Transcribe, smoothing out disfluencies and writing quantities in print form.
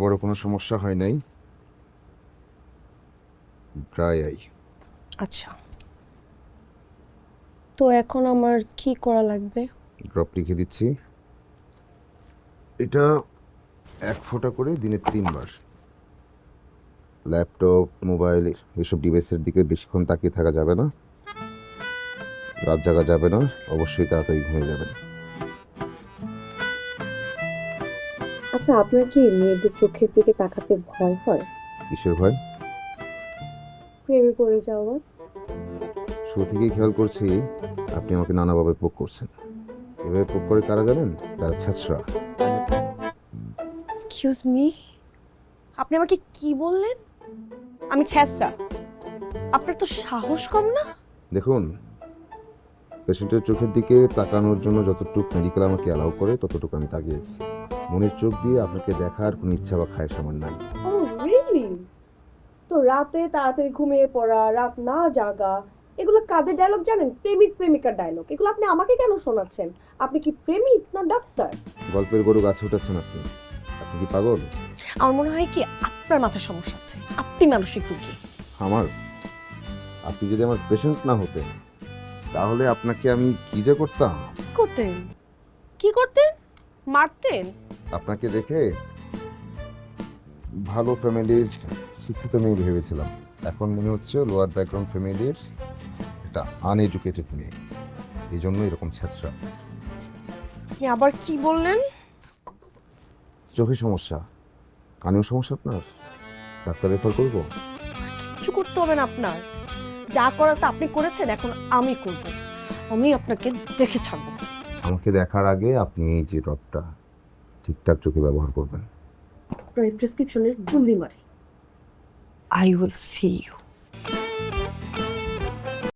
বড় কোনো সমস্যা হয় নাই, ড্রাই আই। আচ্ছা, তো এখন আমার কি করা লাগবে? ড্রপ লিখে দিচ্ছি। এটা 1 ফোঁটা করে দিনে 3 বার। ল্যাপটপ, মোবাইল এসব ডিভাইসের দিকে বেশিক্ষণ তাকিয়ে থাকা যাবে না, রাত জাগা যাবে না, অবশ্যই তাড়াতাড়ি ঘুমিয়ে যাবেন। আচ্ছা, আপনার কি মেয়েদের চোখের দিকে তাকাতে ভয় হয়? কিসের ভয়? প্রেমে পড়ে যাওয়া? শুরু থেকেই খেয়াল করছি আপনি আমাকে নানাভাবে পোক করছেন। এভাবে পোক করে কারা জানেন? তারা ছ্যাঁচড়া। এক্সকিউজ মি, আপনি আমাকে কি বললেন? আমি ছ্যাঁচড়া? আপনার তো সাহস কম না? দেখুন, পেশেন্টের চোখের দিকে তাকানোর জন্য যতটুকু মেডিকেল আমাকে অ্যালাউ করে ততটুকু আমি তাকিয়েছি। মনের চোখ দিয়ে আপনাকে দেখার কোনো ইচ্ছা বা খায়েশ আমার নাই। ও রিয়েলি? তো রাতে তাড়াতাড়ি ঘুমিয়ে পড়া, রাত না জাগা, এগুলো কাদের ডায়লগ জানেন? প্রেমিক প্রেমিকার ডায়লগ। এগুলো আপনি আমাকে কেন শোনাচ্ছেন? আপনি কি প্রেমিক না ডাক্তার? গল্পের গরু গাছে উঠেছেন আপনি। আপনি কি পাগল? আমার মনে হয় কি আপনার মাথার সমস্যা আছে, আপনি মানসিক রোগী। আমার? আপনি যদি আমার পেশেন্ট না হতেন তাহলে আপনাকে আমি কি যে করতাম। কি করতেন? কি করতেন? মারতেন? আপনাকে দেখে ভালো ফ্যামিলির শিক্ষিত মেয়ে ভেবেছিলাম, এখন মনে হচ্ছে লোয়ার ব্যাকগ্রাউন্ড ফ্যামিলির একটা আনএডুকেটেড মেয়ে, এই জন্য এরকম ছেঁচড়া। আপনি আবার কি বললেন? চোখে সমস্যা, কানেও সমস্যা আপনার, ডাক্তার রেফার করবো? কিচ্ছু করতে হবে না আপনার, যা করার তা আপনি করেছেন, এখন আমি করব। আমি আপনাকে দেখে ছাড়বো। আমাকে দেখার আগে আপনি এই যে ড্রপটা ঠিকঠাক চোখে ব্যবহার করবেন। প্রেসক্রিপশনের গুলি মারি। I will see you.